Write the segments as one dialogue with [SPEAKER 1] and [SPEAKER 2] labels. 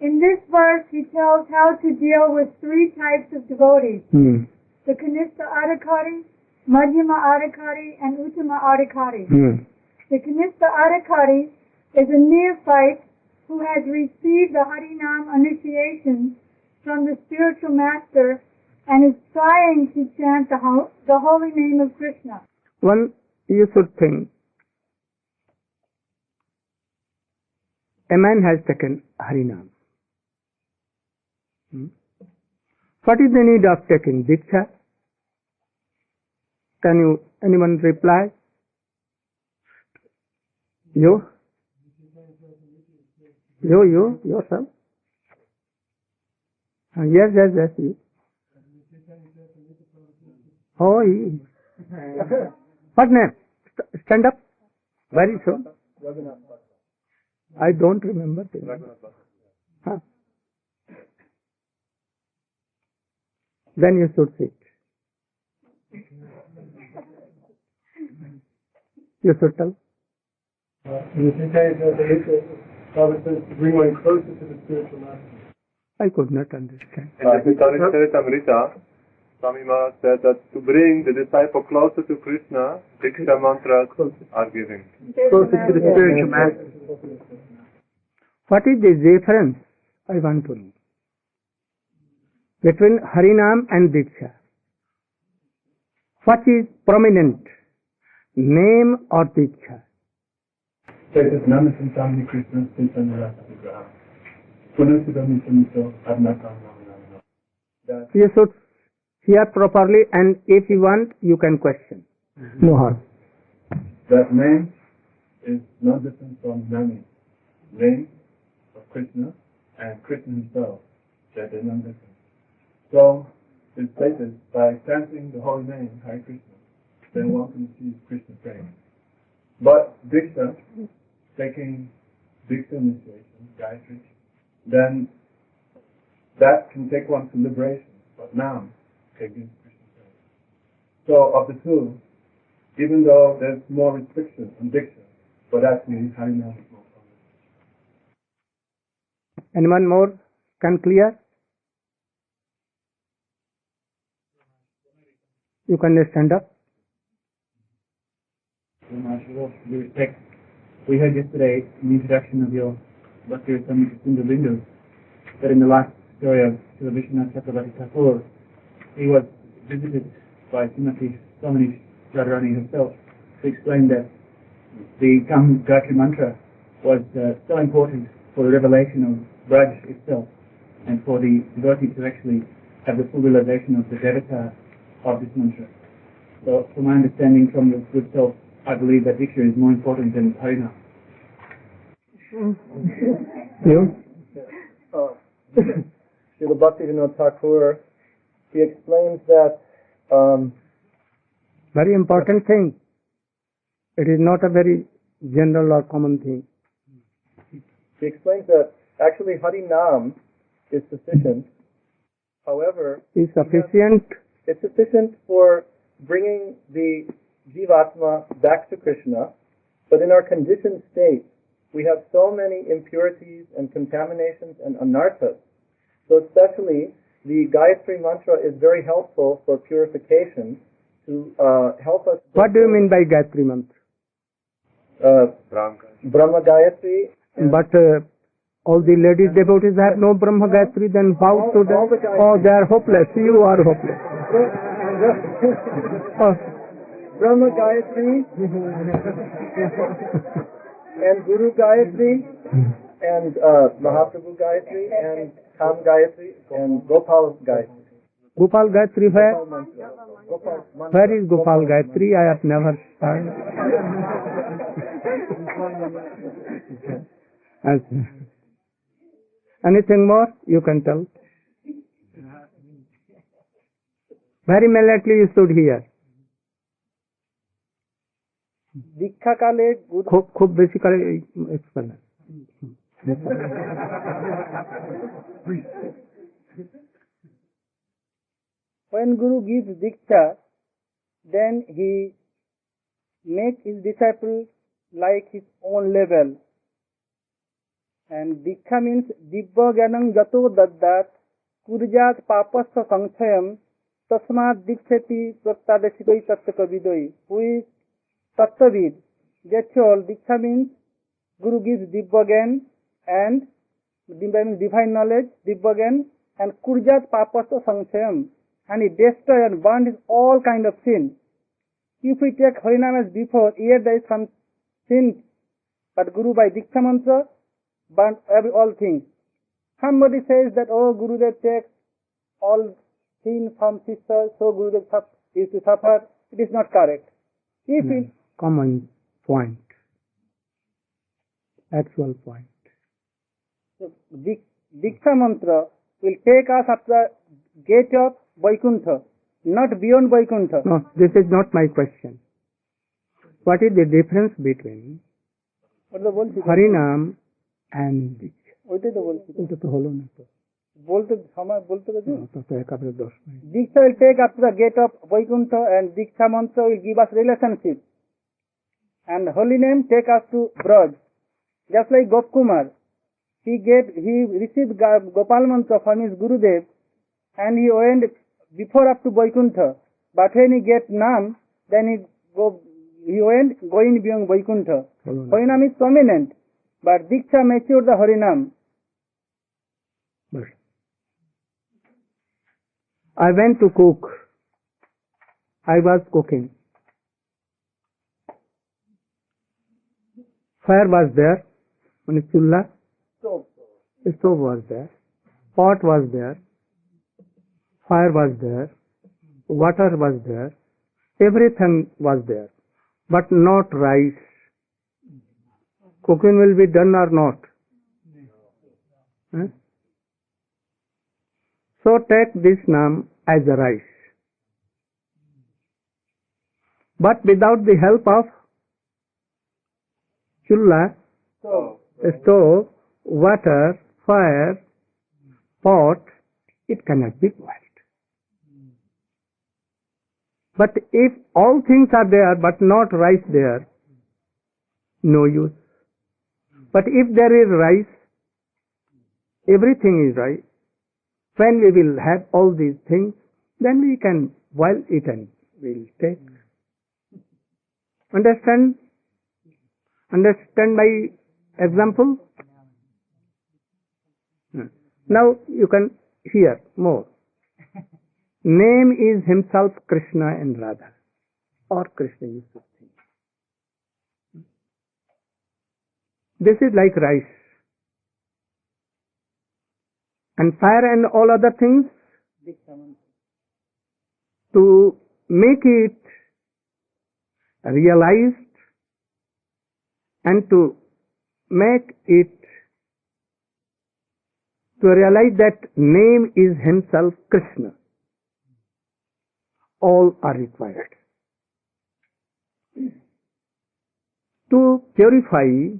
[SPEAKER 1] In this verse, he tells how to deal with three types of devotees: the Kanistha-adhikari, Madhyama-adhikari, and Uttama-adhikari. The Kanistha-adhikari is a neophyte who has received the Harinam initiation from the spiritual master and is trying to chant the holy name of Krishna.
[SPEAKER 2] One, you should think, a man has taken Harinam. What is the need of taking Diksha? Can anyone reply? You? Yourself? Yes, you. Oh, what name? Stand up. Very soon. I don't remember. Huh? Then you should sit. You should tell.
[SPEAKER 3] In the Father says to bring one closer to the spiritual master.
[SPEAKER 2] I could not understand.
[SPEAKER 4] In the Kanistha-adhikari, Swami Maharaj said that to bring the disciple closer to Krishna, Diksha mantras are given.
[SPEAKER 3] Closer to the spiritual master.
[SPEAKER 2] What is the difference? I want to know. Between Harinam and Diksha. What is prominent? Name or Diksha? You should hear properly, and if you want, you can question. No harm.
[SPEAKER 3] That name is no different from Nami. Name of Krishna and Krishna himself. That is no different. So, it's stated by chanting the holy name, Hare Krishna, then one can achieve Krishna fame. But Diksha, taking Diksha initiation, Gayatri, then that can take one to liberation, but Nam can give Krishna fame. So, of the two, even though there's more restriction on Diksha, but actually Harinam is more common.
[SPEAKER 2] Anyone more can clear? You can stand up.
[SPEAKER 5] We heard yesterday in the introduction of your Bhakti Swami Sundar Bindu that in the last story of Srila Vishwanath Chakravarti Thakur, he was visited by Srimati Swamini Radharani herself to explain that the Gayatri mantra was so important for the revelation of Braj itself and for the devotee to actually have the full realization of the devata of this mantra. So, from my understanding from your good self, I believe that Diksha is more important than Harinam.
[SPEAKER 2] You?
[SPEAKER 3] Srila Bhaktivinoda Thakur, he explains that
[SPEAKER 2] very important thing. It is not a very general or common thing.
[SPEAKER 3] He explains that actually Harinam is sufficient. However,
[SPEAKER 2] Is sufficient.
[SPEAKER 3] It's sufficient for bringing the Jivatma back to Krishna, but in our conditioned state, we have so many impurities and contaminations and anarthas. So especially the Gayatri mantra is very helpful for purification to help us.
[SPEAKER 2] What do you mean by Gayatri mantra?
[SPEAKER 3] Brahma Gayatri.
[SPEAKER 2] But all the ladies devotees have no Brahma Gayatri, then how to do? Oh, they are hopeless. You are hopeless.
[SPEAKER 3] Brahma Gayatri and Guru Gayatri and Mahaprabhu Gayatri and Kam Gayatri and Gopal Gayatri.
[SPEAKER 2] Gopal Gayatri where?
[SPEAKER 3] Gopal mantra.
[SPEAKER 2] Where is Gopal Gayatri? I have never heard. Anything more you can tell? Very immediately you stood here.
[SPEAKER 3] Dikha kale
[SPEAKER 2] खूब basically explain.
[SPEAKER 6] When Guru gives Diksha, then he makes his disciple like his own level. And Diksha means Dibba Gyanam Jato Daddat Kurjat Papasya Sanchayam Tasmat Dikshati Prattadashikoi Tattakavidoi. Who is Tattavid? That's all. Diksha means Guru gives Dibba Gyan and Dibba means divine knowledge, Dibba Gyan, and Kurjat Papasya Sanchayam. And he destroys and burns all kind of sin. If we take Harinam as before, here there is some sin, but Guru by Diksha mantra burnt all things. Somebody says that, oh, Gurudev takes all sin from sisters, so Gurudev is to suffer. It is not correct. If it
[SPEAKER 2] common point, actual point.
[SPEAKER 6] So, Diksha mantra will take us up the gate of Vaikuntha, not beyond Vaikuntha.
[SPEAKER 2] No, this is not my question. What is the difference between Harinam and Diksha?
[SPEAKER 6] ওইটাই তো বলছি
[SPEAKER 2] এটা তো হলো না তো
[SPEAKER 6] বলতে সময় বলতে তো
[SPEAKER 2] একেবারে 10 minute
[SPEAKER 6] Diksha will take up to the gate of Vaikuntha and Diksha mantra will give us relationship. And holy name take us to Braj. Just like Gopkumar, he received Gopal mantra from his Gurudev and he went before up to Vaikuntha. But when he get Nam, then he went going beyond Vaikuntha. Harinam is prominent, but Diksha matured the Harinam.
[SPEAKER 2] I went to cook. I was cooking. Fire was there, on a chulla. Stove was there. Pot was there. Fire was there. Water was there. Everything was there. But not rice. Cooking will be done or not? So take this Nam as a rice. But without the help of chulla, stove, water, fire, pot, it cannot be boiled. But if all things are there but not rice there, no use. But if there is rice, everything is right. When we will have all these things, then we can boil it and we'll take. Understand? Understand my example? Now you can hear more. Name is himself Krishna and Radha, or Krishna is the thing. This is like rice. And fire and all other things, to make it realized and to make it to realize that name is himself Krishna. All are required. To purify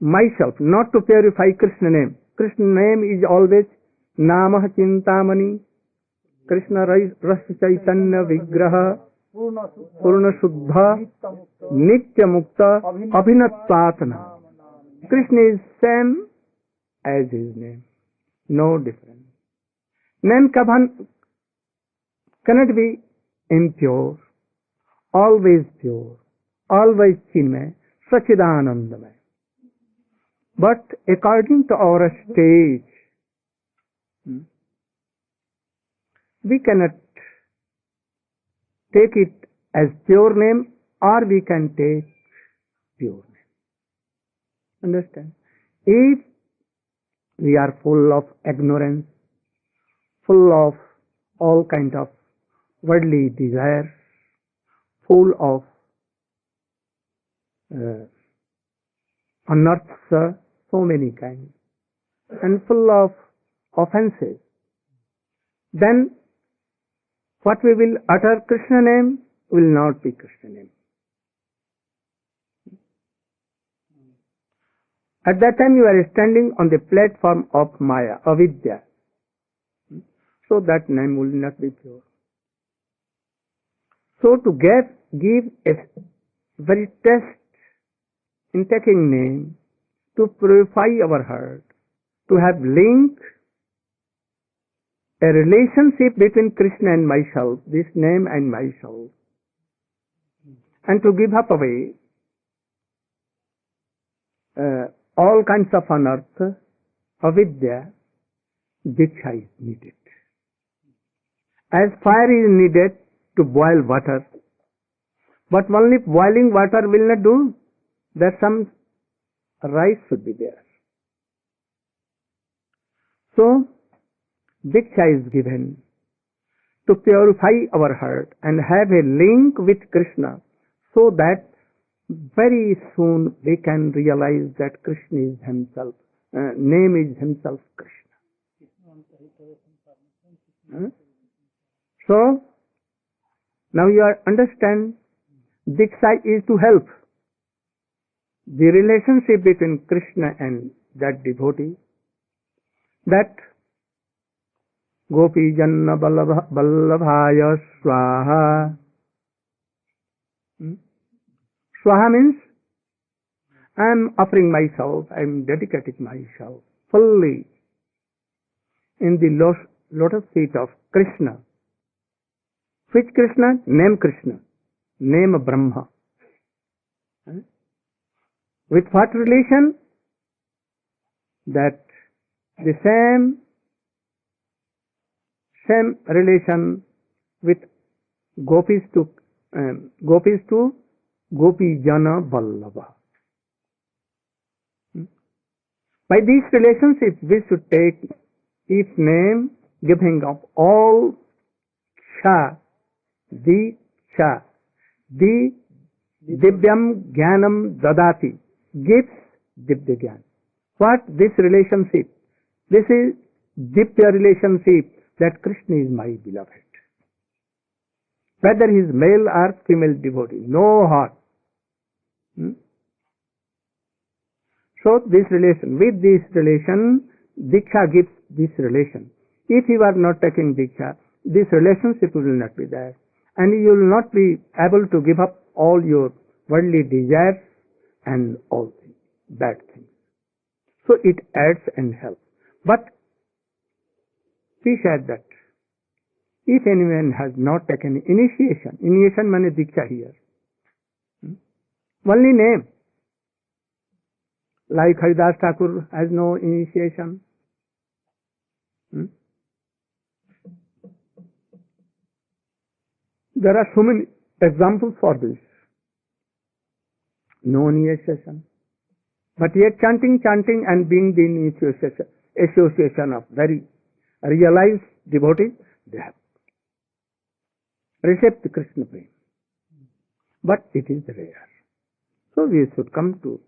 [SPEAKER 2] myself, not to purify Krishna name. Krishna name is always Namah Chintamani, Krishna Rasa Chaitanya Vigraha, Purna Shuddha, Nitya Mukta, Abhinatvatana. Krishna is same as his name. No difference. Name cannot be impure, always pure, always Chinmay, Sachidanandamay. But according to our stage, we cannot take it as pure name, or we can take pure name. Understand? If we are full of ignorance, full of all kind of worldly desires, full of anartha, so many kinds, and full of offenses, then what we will utter Krishna name will not be Krishna name. At that time you are standing on the platform of Maya, Avidya. So that name will not be pure. So to give a very test in taking name, to purify our heart, to have link, a relationship between Krishna and myself, this name and myself, and to give up away all kinds of unearth, avidya, Diksha is needed. As fire is needed to boil water, but only boiling water will not do. There some rice should be there. So, Diksha is given to purify our heart and have a link with Krishna, so that very soon we can realize that Krishna is himself, name is himself Krishna. So, now you understand, Diksha is to help the relationship between Krishna and that devotee, that Gopi Janna Ballabhaya Swaha. Swaha means I am offering myself, I am dedicating myself fully in the lotus feet of Krishna. Which Krishna? Name Krishna, name Brahma. With what relation? That the same relation with gopis to Gopi Jana Vallabha. By this relationship we should take each name giving up all Ksha, Diksha, Di Divyam Jnanam Dadati, gives Divya Jnana. What this relationship? This is Divya relationship, that Krishna is my beloved. Whether he is male or female devotee, no harm. So this relation, with this relation, Diksha gives this relation. If you are not taking Diksha, this relationship will not be there, and you will not be able to give up all your worldly desires and all things, bad things. So it adds and helps. But we said that if anyone has not taken initiation means Diksha here, only name, like Haridas Thakur has no initiation. There are so many examples for this. No initiation. But yet chanting and being the association of very realized devotees, they have received the Krishna prema. But it is rare. So we should come to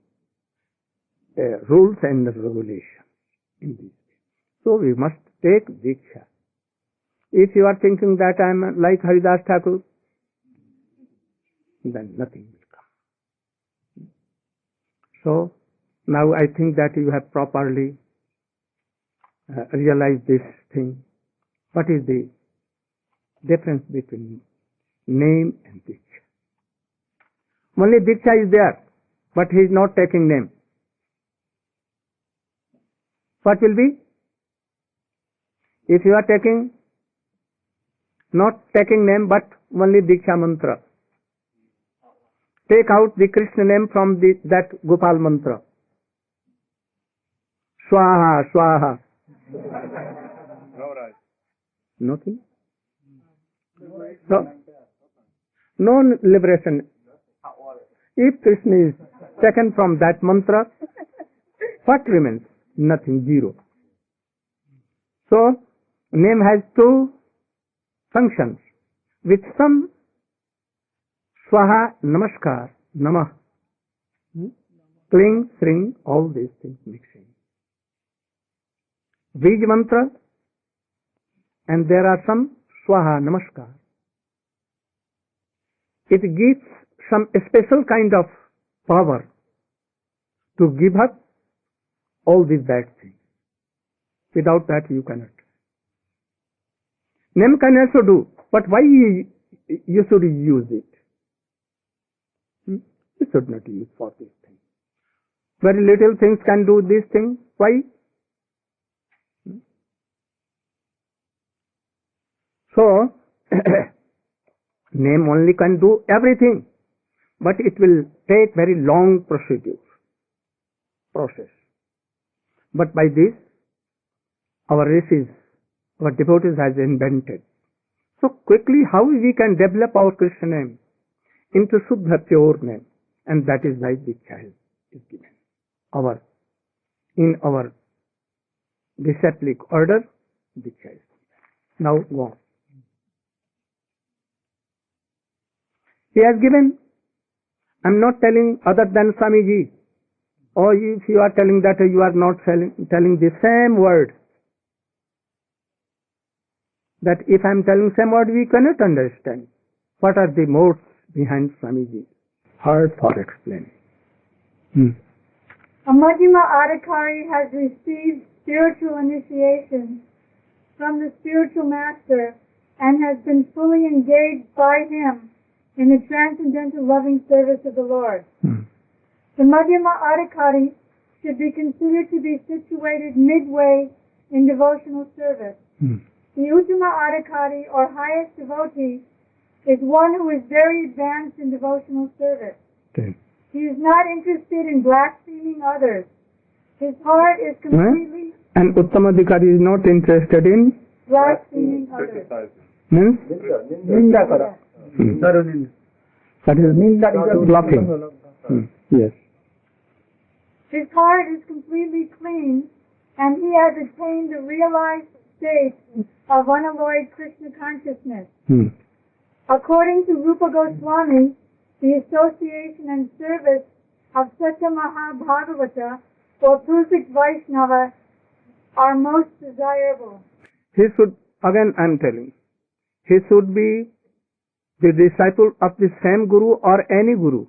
[SPEAKER 2] rules and regulation in this way. So we must take Diksha. If you are thinking that I am like Haridas Thakur, then nothing will come. So now I think that you have properly realized this thing. What is the difference between name and Diksha? Only Diksha is there, but he is not taking name. What will be? If you are not taking name but only Diksha mantra, take out the Krishna name from that Gopal mantra. Swaha, Swaha. Nothing. So, no liberation. If Krishna is taken from that mantra, what remains? Nothing, zero. So, name has two functions. With some Swaha, Namaskar, Namah, cling, sring, all these things mixing. Bij mantra, and there are some Swaha, Namaskar. It gives some special kind of power to give up all these bad things. Without that you cannot. Name can also do, but why you should use it? You should not use for this thing. Very little things can do this thing. Why? So, name only can do everything, but it will take very long process. But by this, our rishis, our devotees has invented. So quickly how we can develop our Krishna name into Suddha pure name, and that is why Diksha is given. In our disciplic order, Diksha is given. Now go on. He has given, I am not telling other than Swamiji, or if you are telling that you are not telling the same word, that if I am telling same word, we cannot understand. What are the modes behind Swamiji? Hard for explaining.
[SPEAKER 1] A Madhyama-adhikari has received spiritual initiation from the spiritual master and has been fully engaged by him in the transcendental loving service of the Lord. The Madhyama-adhikari should be considered to be situated midway in devotional service. The Uttama-adhikari, or highest devotee, is one who is very advanced in devotional service. He is not interested in blaspheming others. His heart is completely...
[SPEAKER 2] And Uttama-adhikari is not interested in
[SPEAKER 1] blaspheming others.
[SPEAKER 2] Means?
[SPEAKER 6] Ninda kara.
[SPEAKER 2] That is bluffing. Yes.
[SPEAKER 1] His heart is completely clean, and he has attained the realized state of unalloyed Krishna consciousness. According to Rupa Goswami, the association and service of Satya Mahabhagavata or perfect Vaishnava are most desirable.
[SPEAKER 2] He should, again I am telling, he should be the disciple of the same Guru or any Guru.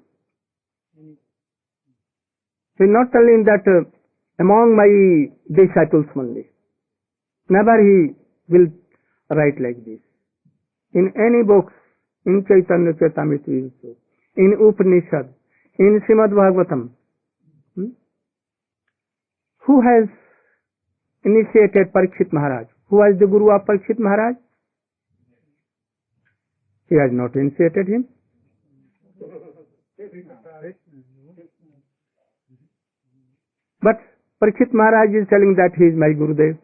[SPEAKER 2] He is not telling that among my disciples only. Never he will write like this. In any books, in Chaitanya Charitamrita, in Upanishad, in Srimad Bhagavatam, who has initiated Parikshit Maharaj? Who was the Guru of Parikshit Maharaj? He has not initiated him. But Parikshit Maharaj is telling that he is my Gurudev,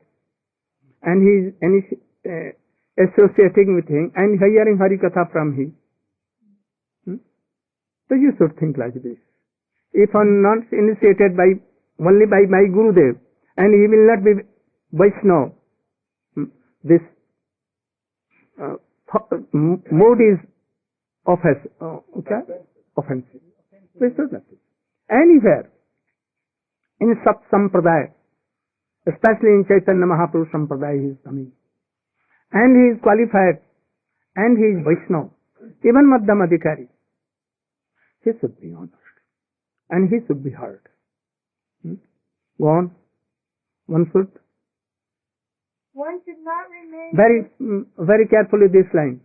[SPEAKER 2] and he is associating with him and hearing Hari Katha from him. So you should think like this. If I am not initiated only by my Gurudev, and he will not be Vaishnava, this mood is offensive. We should not. Anywhere, in Sat Sampradaya, especially in Chaitanya Mahaprabhu Sampradaya, he is coming. And he is qualified, and he is Vaishnava. Even Madhyama-adhikari, he should be honored, and he should be heard. Go on. One should
[SPEAKER 1] not remain...
[SPEAKER 2] Very carefully this line.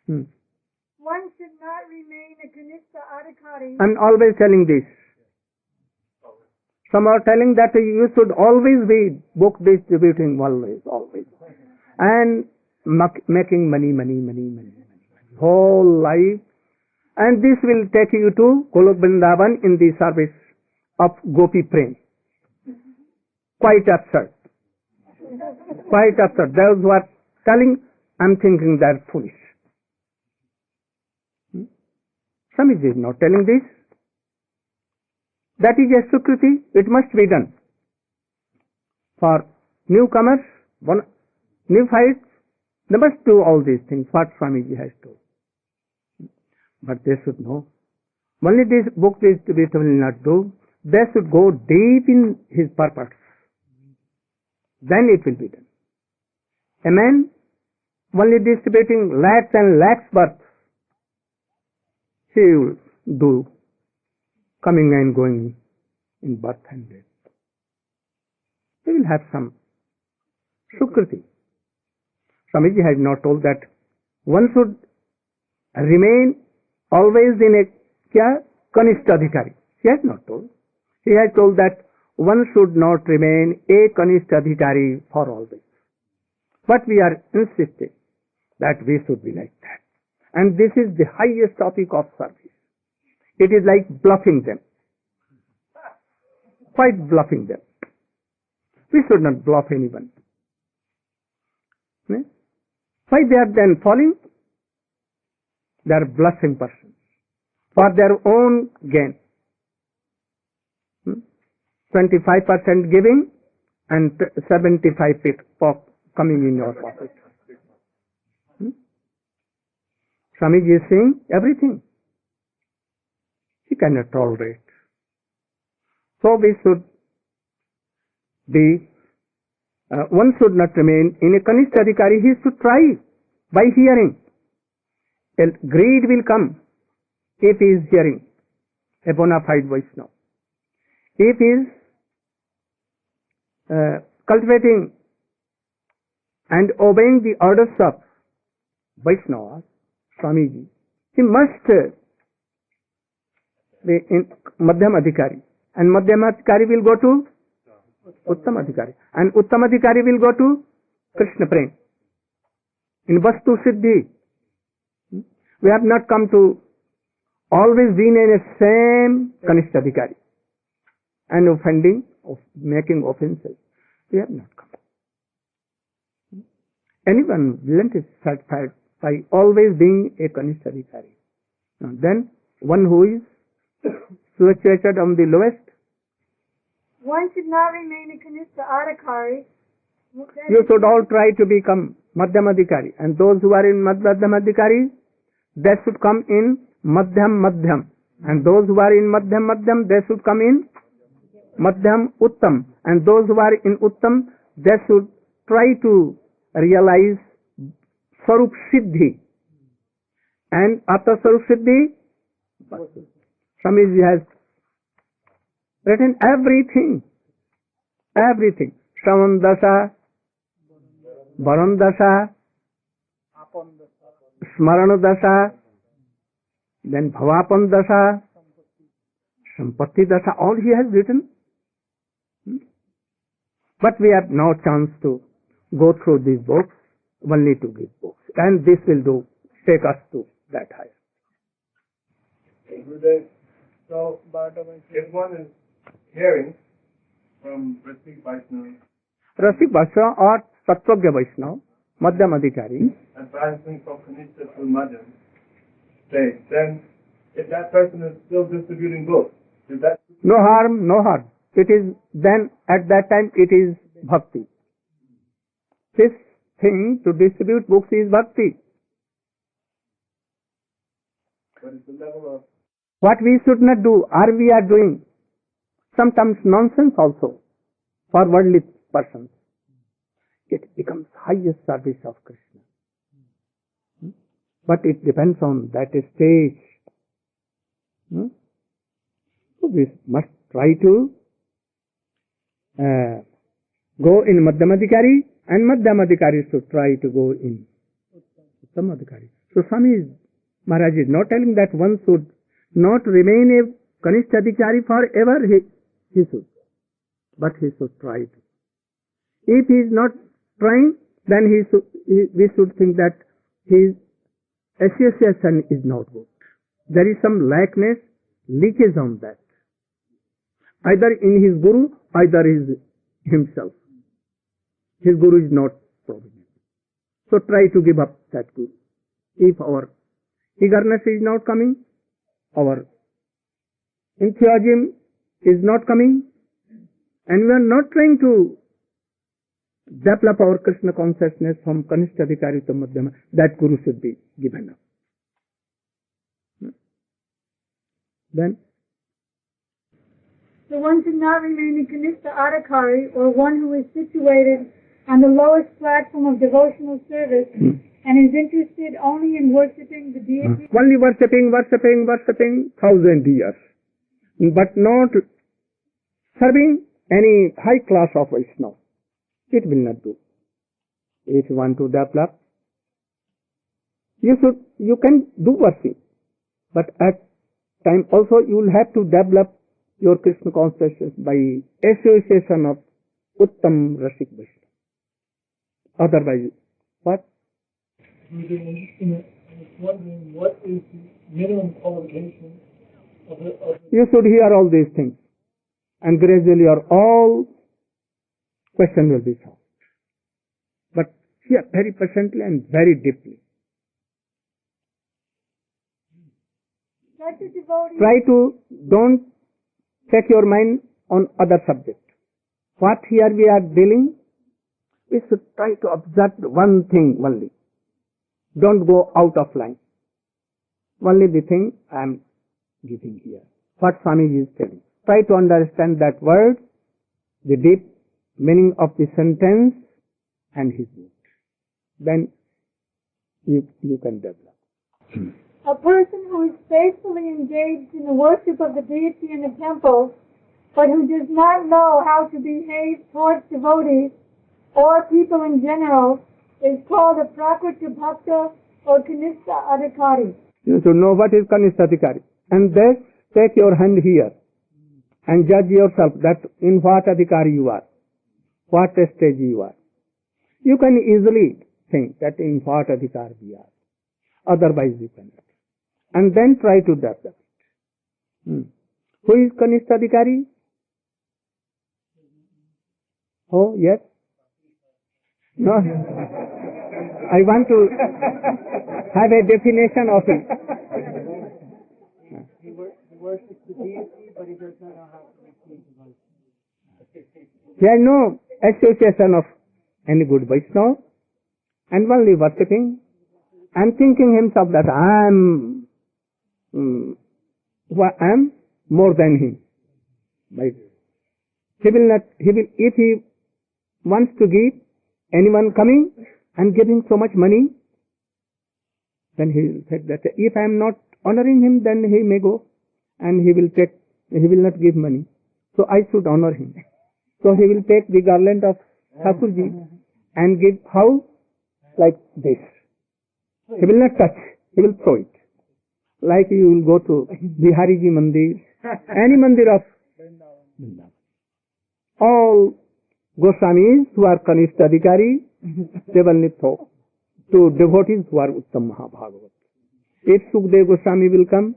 [SPEAKER 1] One should not remain a Kanistha-adhikari.
[SPEAKER 2] I am always telling this. Some are telling that you should always be book distributing, always. And making money, whole life. And this will take you to Golok Vrindavan in the service of Gopi Prem. Quite absurd. Those who are telling, I am thinking they are foolish. Swamiji is not telling this. That is a Sukriti, it must be done. For newcomers, neophytes, they must do all these things, what Swamiji has told. But they should know. Only this book distributor will not do. They should go deep in his purpose. Then it will be done. A man only distributing lakhs and lakhs births, he will do coming and going in birth and death. He will have some Sukriti. Swamiji has not told that one should remain always in a Kanistha-adhikari. He has not told. He has told that one should not remain a Kanistha-adhikari for always. But we are insisting that we should be like that. And this is the highest topic of service. It is like bluffing them. Quite bluffing them. We should not bluff anyone. Why they are then falling? They are bluffing persons for their own gain. 25% giving and 75% coming in your pocket. Swamiji is saying everything. He cannot tolerate. So we should be, one should not remain in a Kanistha-adhikari. He should try by hearing. Greed will come if he is hearing a bona fide Vaishnava. If he is cultivating and obeying the orders of Vaishnava, Swamiji, he must be in Madhyam-adhikari. And Madhyam-adhikari will go to Uttam-adhikari. And Uttam-adhikari will go to Krishna Prem. In Vastu Siddhi, we have not come to always being in a same Kanistha-adhikari and offending, making offenses. We have not come. Anyone isn't satisfied by always being a Kanistha-adhikari. Then one who is situated on the lowest.
[SPEAKER 1] One should not remain a Kanistha-adhikari.
[SPEAKER 2] You should all try to become Madhyam-adhikari. And those who are in Madhyam-adhikari, they should come in Madhyam-madhyam. And those who are in Madhyam-madhyam, they should come in Madhyam-uttam. And those who are in Uttam, they should try to realize Sarup Siddhi. And after Sarup Siddhi, Swamiji has written everything. Everything. Shravan Dasha, Varan Dasha, Smarana Dasha, then Bhavapan Dasha, Sampatti Dasha, all he has written. But we have no chance to go through these books, only to give books. And this will take us to that higher.
[SPEAKER 3] So, if one is hearing from Rasik Vaishnava,
[SPEAKER 2] Rasik Vaishnava or Tattvagya Vaishnava, Madhyam-adhikari,
[SPEAKER 3] advancing from Kanistha to Madhyam stage, then if that person is still distributing books, is that...
[SPEAKER 2] No harm, no harm. It is then, at that time, it is bhakti. This thing to distribute books is bhakti.
[SPEAKER 3] But it's the level of...
[SPEAKER 2] What we should not do, or we are doing, sometimes nonsense also, for worldly persons. It becomes highest service of Krishna. But it depends on that stage. So we must try to go in Madhyam-adhikari, and Madhyam-adhikari should try to go in Uttam-adhikari. So Swami Maharaj is not telling that one should not remain a Kanistha-adhikari forever, he should. But he should try to. If he is not trying, then we should think that his association is not good. There is some lackness, leakage on that. Either in his guru, either is himself. His guru is not provident. So try to give up that guru. If our eagerness is not coming, our enthusiasm is not coming, and we are not trying to develop our Krishna consciousness from Kanistha-adhikari to Madhyama, that guru should be given up. Then?
[SPEAKER 1] So one should not remain a Kanistha-adhikari, or one who is situated on the lowest platform of devotional service and is interested only in worshipping the deity.
[SPEAKER 2] Only worshipping 1,000 years, but not serving any high class of Vaishnava. It will not do. If you want to develop, you can do worship, but at time also you will have to develop your Krishna consciousness by association of Uttam Rasik Vaishnava. Otherwise, what?
[SPEAKER 5] I was wondering, what is the minimum qualification of the...
[SPEAKER 2] You should hear all these things, and gradually your all question will be solved. But hear very patiently and very deeply. Try to don't take your mind on other subject. What here we are dealing, we should try to observe one thing only. Don't go out of line. Only the thing I am giving here. What Swamiji is telling. Try to understand that word, the deep meaning of the sentence and his mood. Then you can develop.
[SPEAKER 1] A person who is faithfully engaged in the worship of the deity in the temple, but who does not know how to behave towards devotees or people in general, is called a Prakriti Bhakta or Kanistha-adhikari.
[SPEAKER 2] You should know what is Kanistha-adhikari. And then take your hand here and judge yourself that in what adhikari you are, what stage you are. You can easily think that in what adhikari we are. Otherwise you cannot. And then try to develop it. Who is Kanistha-adhikari? Oh, yes? No. I want to have a definition of it.
[SPEAKER 6] He worships the deity, but he does not know how to receive the worship.
[SPEAKER 2] He has no association of any good Vaishnava, and only worshipping and thinking himself that I am more than him. Right? If he wants to give anyone coming and giving so much money, then he will say that if I am not honoring him, then he may go and he will not give money. So I should honor him. So he will take the garland of Thakurji and give how? Like this. He will not touch, he will throw it. Like you will go to Bihariji Mandir, any Mandir of Vrindavan. All Goswamis who are Kanistha-adhikari, they will not throw to devotees who are Uttam Mahabhagavat. If Sukdev Goswami will come,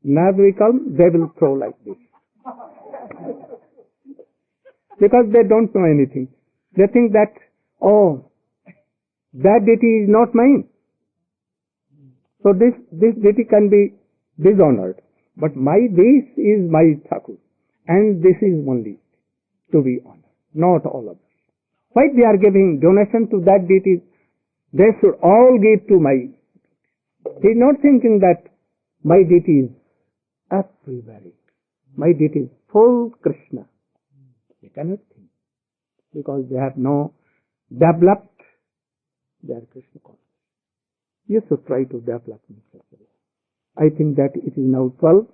[SPEAKER 2] Narad will come, they will throw like this. Because they don't know anything. They think that, oh, that deity is not mine. So this deity can be dishonored. But this is my Thakur. And this is only to be honored. Not all of them. Why they are giving donation to that deity? They should all give to my. He is not thinking that my deity is everywhere. My deity is full Krishna. They cannot think. Because they have no developed their Krishna consciousness. You should try to develop in such a way. I think that it is now 12.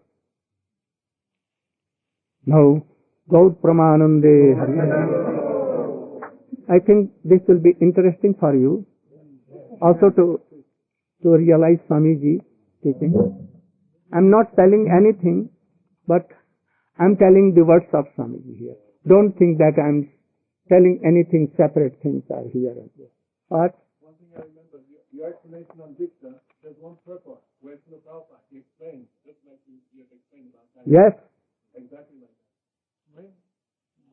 [SPEAKER 2] Now, Gaud Pramanande Hari. I think this will be interesting for you. Also to realize Swamiji teaching. I am not telling anything, but I am telling the words of Swamiji here. Don't think that I am telling anything, separate things are here and there. What?
[SPEAKER 3] One thing I remember, your explanation on Diksa, there's one purpose where Srila Prabhupada explains, just like you have explained about that.
[SPEAKER 2] Yes.
[SPEAKER 3] Exactly like that. Right?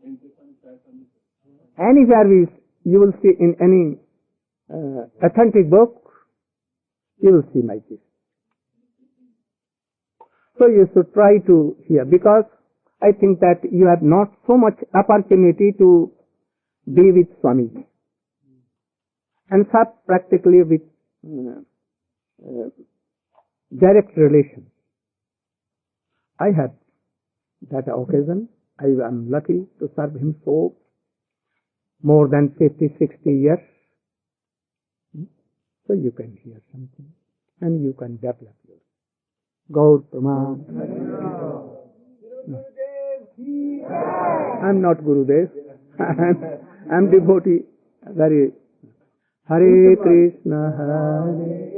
[SPEAKER 3] In different types.
[SPEAKER 2] Anywhere you will see in any authentic book, you will see like this. So you should try to hear, because I think that you have not so much opportunity to be with Swamiji. And start practically with direct relation. I had that occasion. I am lucky to serve him so more than 50, 60 years. So you can hear something and you can develop yours. Gaur Praman. I am not Gurudev. I am devotee. Very Hare Krishna, Hare